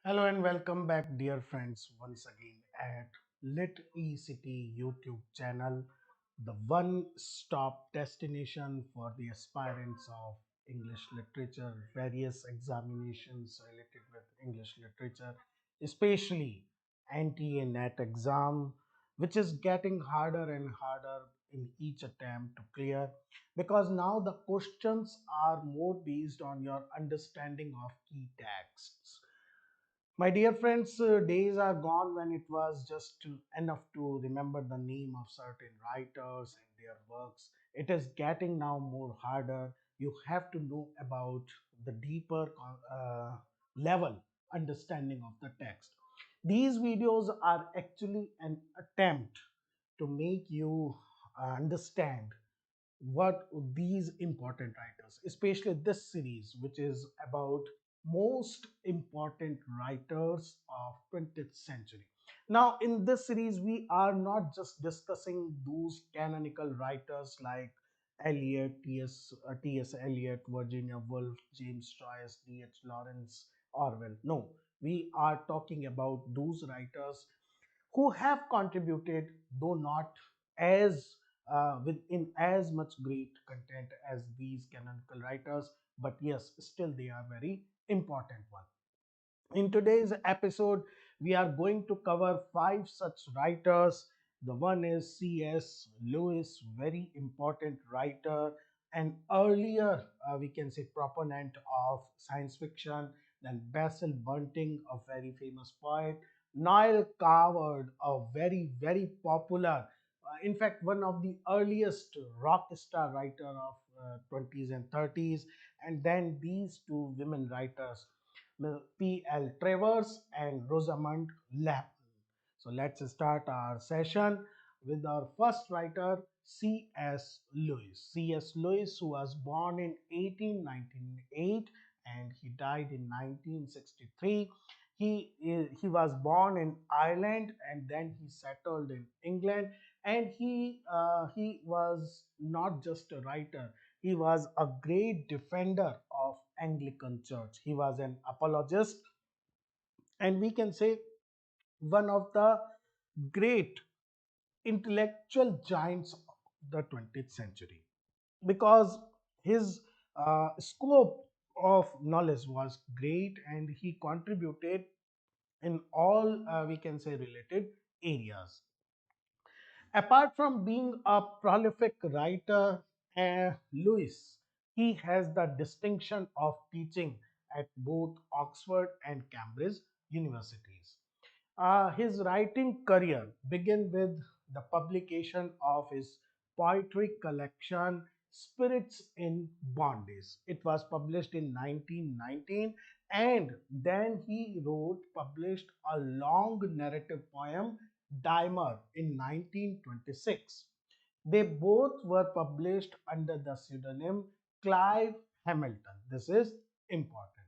Hello and welcome back, dear friends, once again at Lit eCity YouTube channel, the one-stop destination for the aspirants of English literature, various examinations related with English literature, especially NTA NET exam, which is getting harder and harder in each attempt to clear because now the questions are more based on your understanding of key texts. My dear friends, days are gone when it was just enough to remember the name of certain writers and their works. It is getting now more harder. You have to know about the deeper level understanding of the text. These videos are actually an attempt to make you understand what these important writers, especially this series, which is about most important writers of 20th century. Now, in this series, we are not just discussing those canonical writers like Eliot, T.S. Eliot, Virginia Woolf, James Joyce, D.H. Lawrence, Orwell. No, we are talking about those writers who have contributed, though not as within as much great content as these canonical writers, but yes, still they are very important one. In today's episode, we are going to cover five such writers. The one is C.S. Lewis, very important writer, an earlier, we can say, proponent of science fiction. Then Basil Bunting, a very famous poet. Noel Coward, a very, very popular, in fact, one of the earliest rock star writer of 20s and 30s. And then these two women writers, P.L. Travers and Rosamond Lehmann. So let's start our session with our first writer, C.S. Lewis. C.S. Lewis, who was born in 1898 and he died in 1963. He was born in Ireland and then he settled in England, and he was not just a writer, he was a great defender of Anglican Church. He was an apologist, and we can say one of the great intellectual giants of the 20th century because his scope of knowledge was great and he contributed in all, we can say, related areas. Apart from being a prolific writer, Lewis, he has the distinction of teaching at both Oxford and Cambridge universities. His writing career began with the publication of his poetry collection Spirits in Bondage. It was published in 1919, and then he published a long narrative poem Dimer in 1926. They both were published under the pseudonym Clive Hamilton. This is important.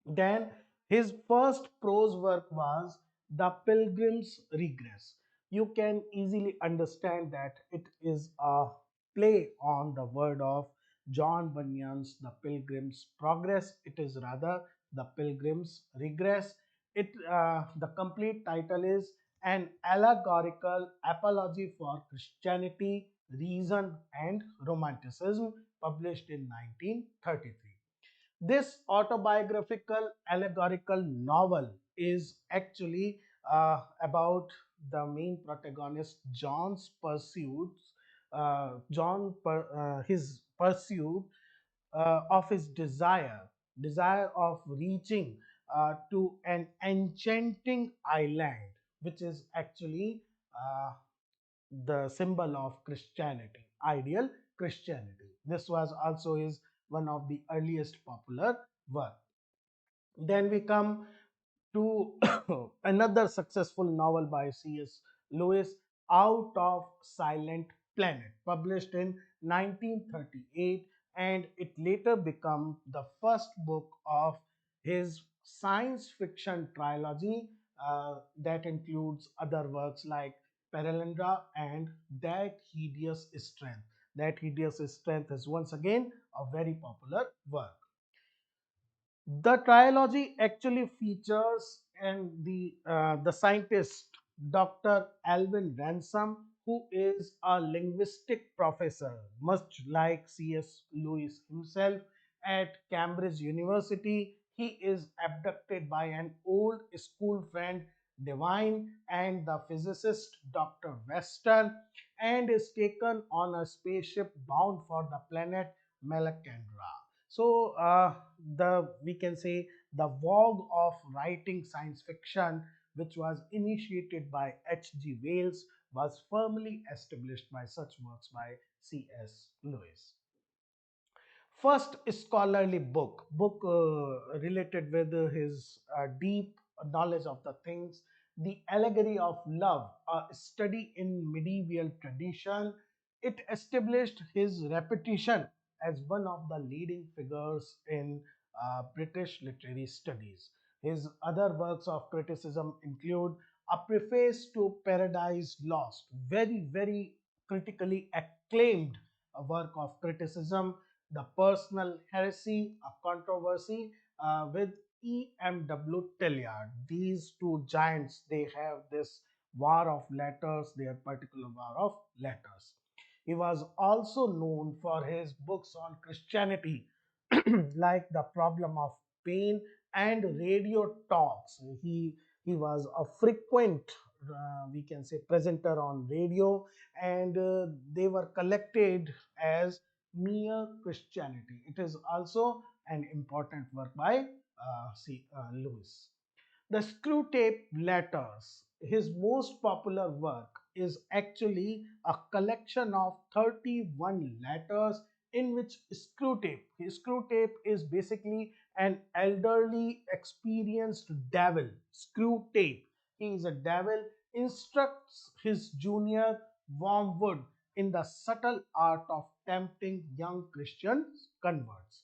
Then his first prose work was The Pilgrim's Regress. You can easily understand that it is a play on the word of John Bunyan's The Pilgrim's Progress. It is rather The Pilgrim's Regress. The complete title is An Allegorical Apology for Christianity, Reason and Romanticism, published in 1933. This autobiographical allegorical novel is actually about the main protagonist John's pursuits, his pursuit of his desire of reaching to an enchanting island, which is actually the symbol of Christianity, ideal Christianity. This was also his one of the earliest popular work. Then we come to another successful novel by C.S. Lewis, Out of Silent Planet, published in 1938, and it later became the first book of his science fiction trilogy that includes other works like Perelandra and That Hideous Strength. That Hideous Strength is once again a very popular work. The trilogy actually features and the scientist Dr. Alvin Ransom, who is a linguistic professor, much like C.S. Lewis himself at Cambridge University. He is abducted by an old school friend Devine and the physicist Dr. Weston and is taken on a spaceship bound for the planet Malacandra. So the we can say the vogue of writing science fiction, which was initiated by H.G. Wells, was firmly established by such works by C.S. Lewis. First scholarly book related with his deep knowledge of the things, the allegory of love, a study in medieval tradition. It established his reputation as one of the leading figures in British literary studies. His other works of criticism include a preface to Paradise Lost, very critically acclaimed work of criticism, the personal heresy, a controversy with E.M.W. Tilliard. These two giants, they have this war of letters, their particular war of letters. He was also known for his books on Christianity, like The Problem of Pain and Radio Talks. He was a frequent, we can say, presenter on radio, and they were collected as Mere Christianity. It is also an important work by Lewis. The Screw Tape Letters, his most popular work, is actually a collection of 31 letters in which Screw Tape is basically an elderly, experienced devil. Screw Tape, he is a devil, instructs his junior Wormwood in the subtle art of tempting young Christian converts.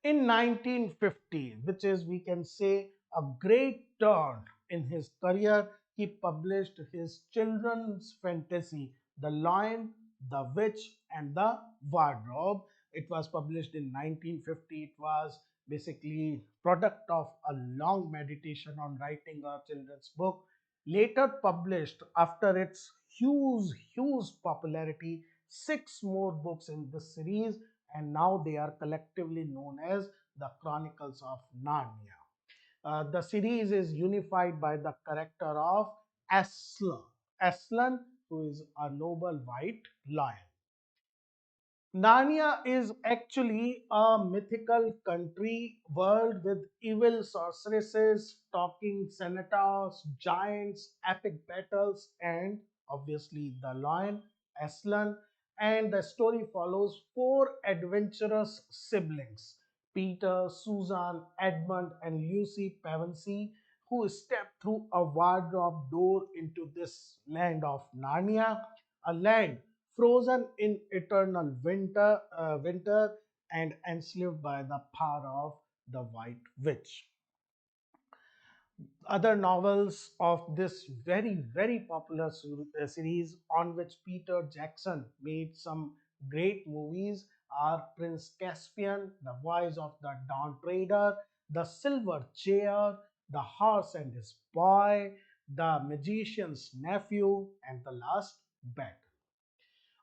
In 1950, which is, we can say, a great turn in his career, he published his children's fantasy, The Lion, the Witch, and the Wardrobe. It was published in 1950. It was basically product of a long meditation on writing a children's book, later published after its huge popularity, six more books in this series, and now they are collectively known as the Chronicles of Narnia. The series is unified by the character of Aslan, Aslan, who is a noble white lion. Narnia is actually a mythical country world with evil sorceresses, talking senators, giants, epic battles, and obviously the lion, Aslan. And the story follows four adventurous siblings, Peter, Susan, Edmund, and Lucy Pevensey, who step through a wardrobe door into this land of Narnia, a land frozen in eternal winter and enslaved by the power of the White Witch. Other novels of this very popular series, on which Peter Jackson made some great movies, are Prince Caspian, The Voice of the Dawn Trader, The Silver Chair, The Horse and His Boy, The Magician's Nephew, and The Last Bet.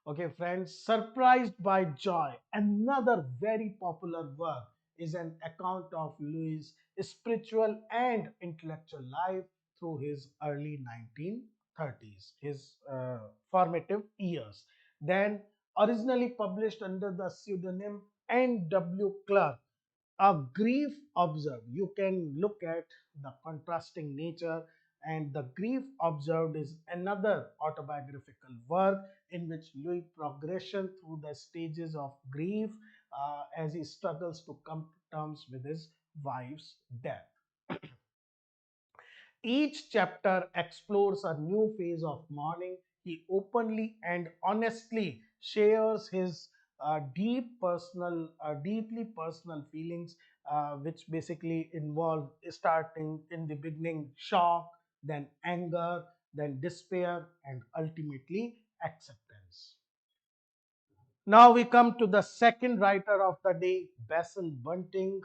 Okay, friends, Surprised by Joy, another very popular work, is an account of Louis' spiritual and intellectual life through his early 1930s, his formative years. Then, originally published under the pseudonym N.W. Clark, a grief observed. You can look at the contrasting nature, and the grief observed is another autobiographical work in which Louis progression through the stages of grief as he struggles to come to terms with his wife's death. Each chapter explores a new phase of mourning. He openly and honestly shares his deeply personal feelings, which basically involve starting in the beginning shock, then anger, then despair, and ultimately acceptance. Now we come to the second writer of the day, Basil Bunting.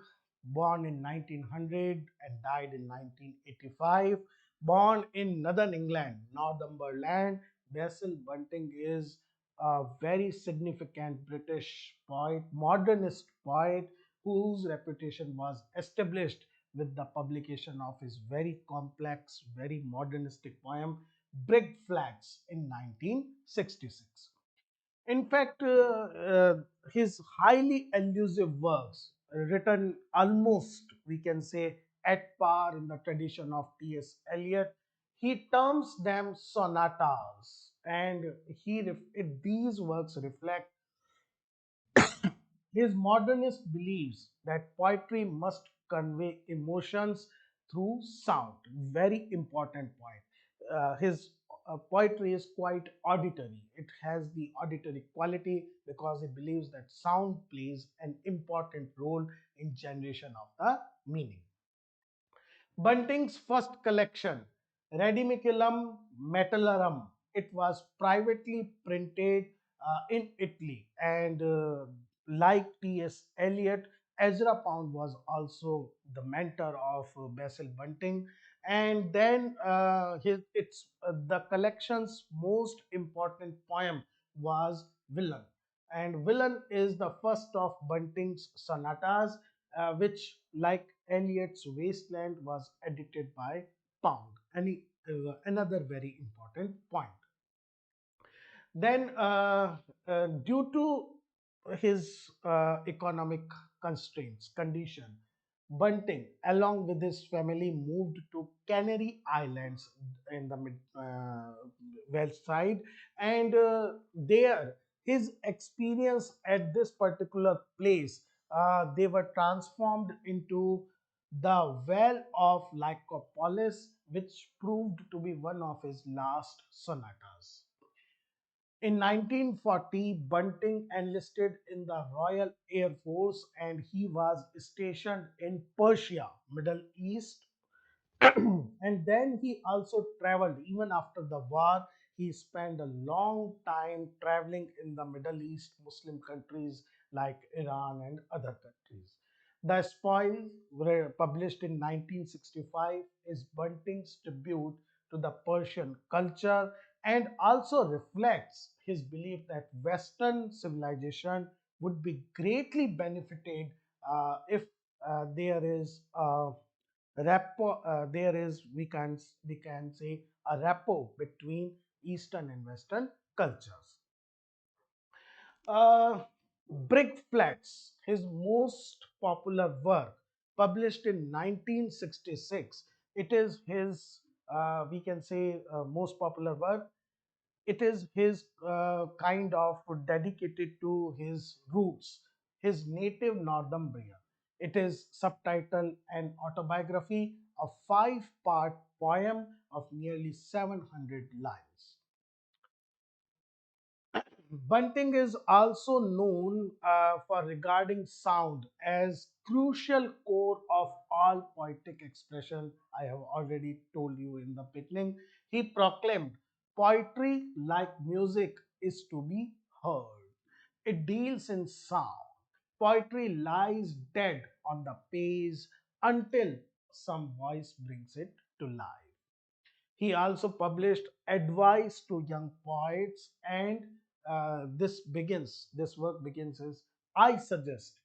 born in 1900 and died in 1985. Born in Northern England, Northumberland, Basil Bunting is a very significant British poet, modernist poet, whose reputation was established with the publication of his very complex, very modernistic poem, Brick Flats, in 1966. In fact, his highly elusive works, written almost, we can say, at par in the tradition of T.S. Eliot, he terms them sonatas, and these works reflect his modernist beliefs that poetry must convey emotions through sound. Very important point. His poetry is quite auditory. It has the auditory quality because he believes that sound plays an important role in generation of the meaning. Bunting's first collection, Radiculum Metallorum, it was privately printed in Italy, and like T.S. Eliot, Ezra Pound was also the mentor of Basil Bunting. And then the collection's most important poem was Villain. And Villain is the first of Bunting's sonatas, which, like Eliot's Wasteland, was edited by Pound. Another very important point. Then, due to his economic constraints, condition, Bunting, along with his family, moved to Canary Islands in the west side, and there his experience at this particular place, they were transformed into the Well of Lycopolis, which proved to be one of his last sonatas. In 1940, Bunting enlisted in the Royal Air Force and he was stationed in Persia, Middle East. And then he also traveled even after the war. He spent a long time traveling in the Middle East, Muslim countries like Iran and other countries. The Spoils, were published in 1965, is Bunting's tribute to the Persian culture and also reflects his belief that Western civilization would be greatly benefited if there is a rapport, there is we can say a rapport between Eastern and Western cultures. Uh, Brick Flats, his most popular work, published in 1966. It is his, we can say, most popular work. It is his kind of dedicated to his roots, his native Northumbria. It is subtitled An Autobiography, a five-part poem of nearly 700 lines. Bunting is also known for regarding sound as crucial core of all poetic expression. I have already told you in the beginning. He proclaimed poetry, like music, is to be heard. It deals in sound. Poetry lies dead on the page until some voice brings it to life. He also published advice to young poets, and this work begins as I suggest,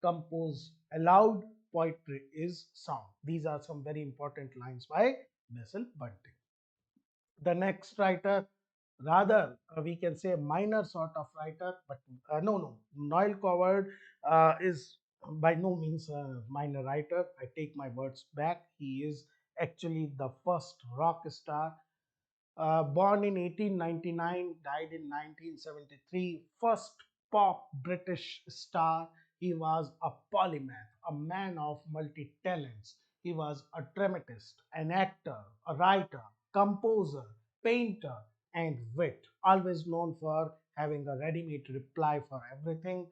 compose aloud, poetry is sound. These are some very important lines by Basil Bunting. The next writer, rather, we can say minor sort of writer, but no, Noel Coward is by no means a minor writer. I take my words back. He is actually the first rock star, born in 1899, died in 1973, first pop British star. He was a polymath, a man of multi talents. He was a dramatist, an actor, a writer, composer, painter, and wit, always known for having a ready made reply for everything.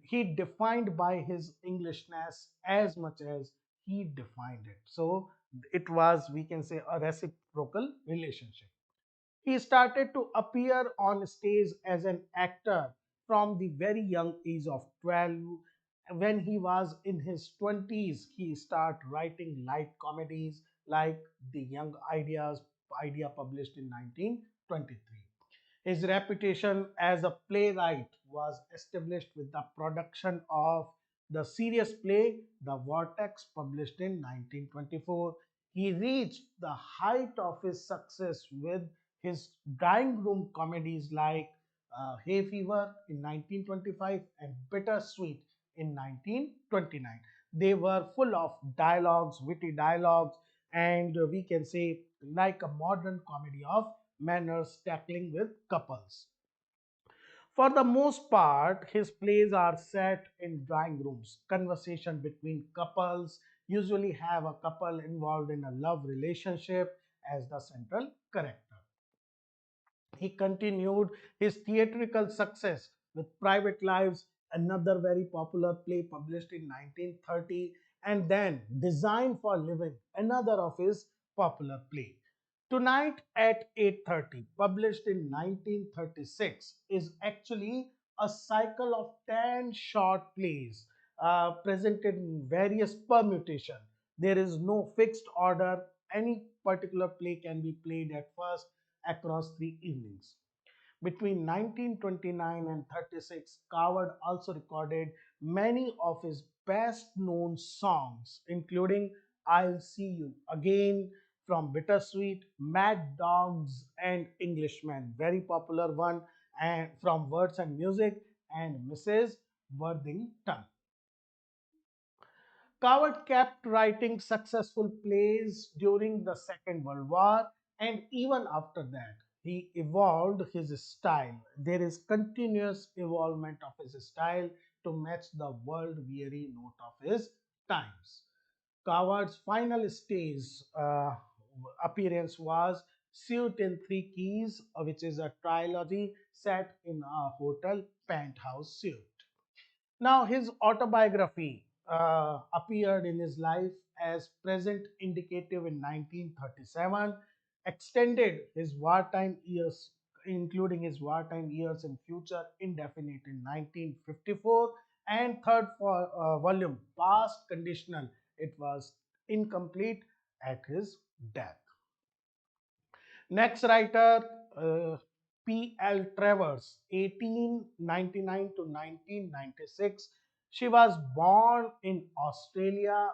He defined by his Englishness as much as he defined it. So it was, we can say, a reciprocal relationship. He started to appear on stage as an actor from the very young age of 12. When he was in his 20s, he started writing light comedies like The Young Idea published in 1923. His reputation as a playwright was established with the production of the serious play The Vortex published in 1924. He reached the height of his success with his drawing room comedies like Hay Fever in 1925 and Bittersweet in 1929. They were full of dialogues, witty dialogues, and we can say like a modern comedy of manners tackling with couples. For the most part, his plays are set in drawing rooms. Conversation between couples usually have a couple involved in a love relationship as the central character. He continued his theatrical success with Private Lives, another very popular play published in 1930, and then Design for Living, another of his popular play. Tonight at 8:30, published in 1936, is actually a cycle of 10 short plays presented in various permutation. There is no fixed order. Any particular play can be played at first across 3 evenings. Between 1929 and 36, Coward also recorded many of his best known songs, including I'll See You Again, From Bittersweet, Mad Dogs, and Englishmen, very popular one, and from Words and Music, and Mrs. Worthington. Coward kept writing successful plays during the Second World War and even after that. He evolved his style. There is continuous evolvement of his style to match the world weary note of his times. Coward's final stage appearance was Suit in Three Keys, which is a trilogy set in a hotel penthouse suite. Now, his autobiography appeared in his life as present indicative in 1937, extended his wartime years, including his wartime years in future indefinite in 1954, and third volume, past conditional. It was incomplete at his death. Next writer, P.L. Travers, 1899 to 1996. She was born in Australia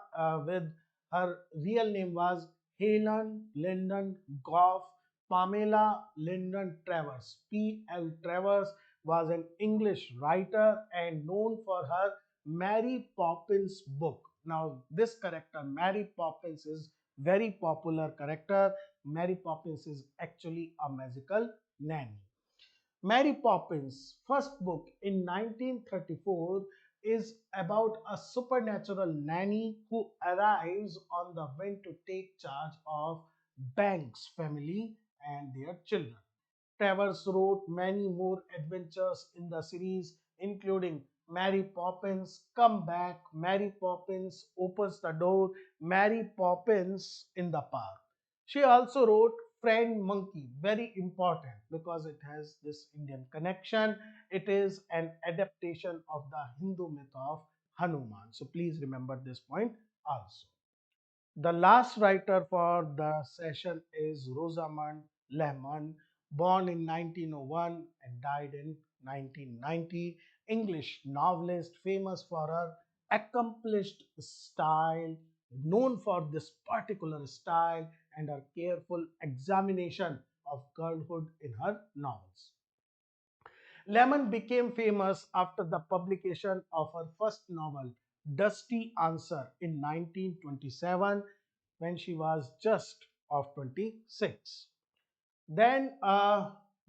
with her real name was Helen Lyndon Gough Pamela Lyndon Travers. P.L. Travers was an English writer and known for her Mary Poppins book. Now, this character, Mary Poppins, is very popular character. Mary Poppins is actually a magical nanny. Mary Poppins' first book in 1934 is about a supernatural nanny who arrives on the wind to take charge of Banks' family and their children. Travers wrote many more adventures in the series, including Mary Poppins Come Back, Mary Poppins Opens the Door, Mary Poppins in the Park. She also wrote Friend Monkey, very important because it has this Indian connection. It is an adaptation of the Hindu myth of Hanuman. So please remember this point also. The last writer for the session is Rosamond Lehmann, born in 1901 and died in 1990. English novelist, famous for her accomplished style, known for this particular style and her careful examination of girlhood in her novels. Lemon became famous after the publication of her first novel, Dusty Answer, in 1927 when she was just of 26. Then,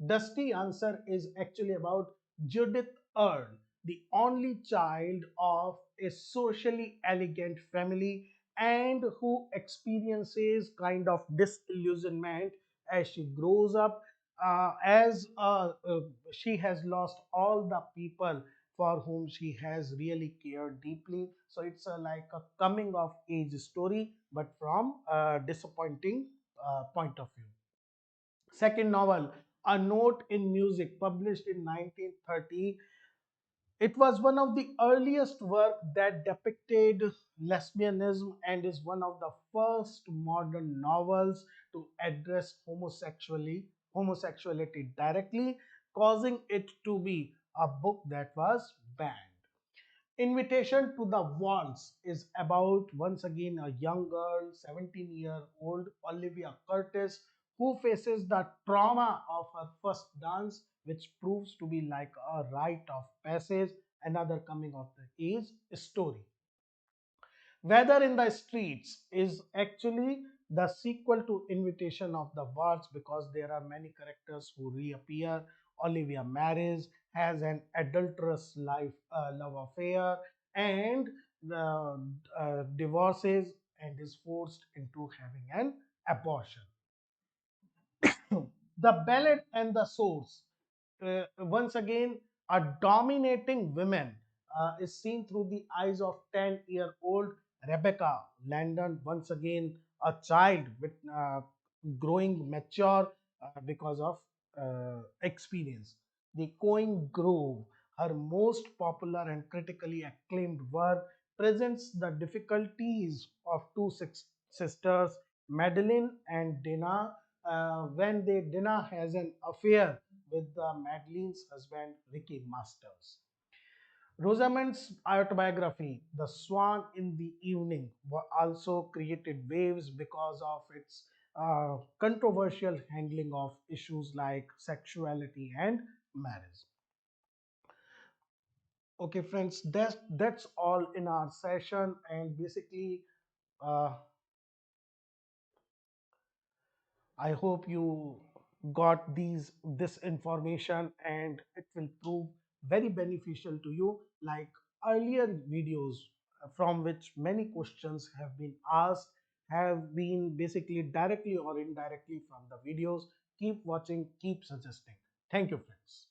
Dusty Answer is actually about Judith Earle, the only child of a socially elegant family and who experiences kind of disillusionment as she grows up, as she has lost all the people for whom she has really cared deeply. So it's like a coming of age story, but from a disappointing point of view. Second novel, A Note in Music, published in 1930, It was one of the earliest work that depicted lesbianism and is one of the first modern novels to address homosexuality directly, causing it to be a book that was banned. Invitation to the Waltz is about once again a young girl, 17-year-old Olivia Curtis, who faces the trauma of her first dance, which proves to be like a rite of passage, another coming of the age story. Weather in the Streets is actually the sequel to Invitation of the Waltz because there are many characters who reappear. Olivia marries, has an adulterous love affair, and divorces and is forced into having an abortion. The Ballad and the Source. Once again, a dominating woman is seen through the eyes of 10-year-old Rebecca Landon. Once again, a child with growing mature because of experience. The Coing Grove, her most popular and critically acclaimed work, presents the difficulties of two sisters, Madeline and Dana, when Dana has an affair with Madeline's husband, Ricky Masters. Rosamond's autobiography, The Swan in the Evening, also created waves because of its controversial handling of issues like sexuality and marriage. Okay, friends, that's all in our session, and basically, uh, I hope you got this information and it will prove very beneficial to you. Like earlier videos from which many questions have been asked have been basically directly or indirectly from the videos. Keep watching, keep suggesting. Thank you, friends.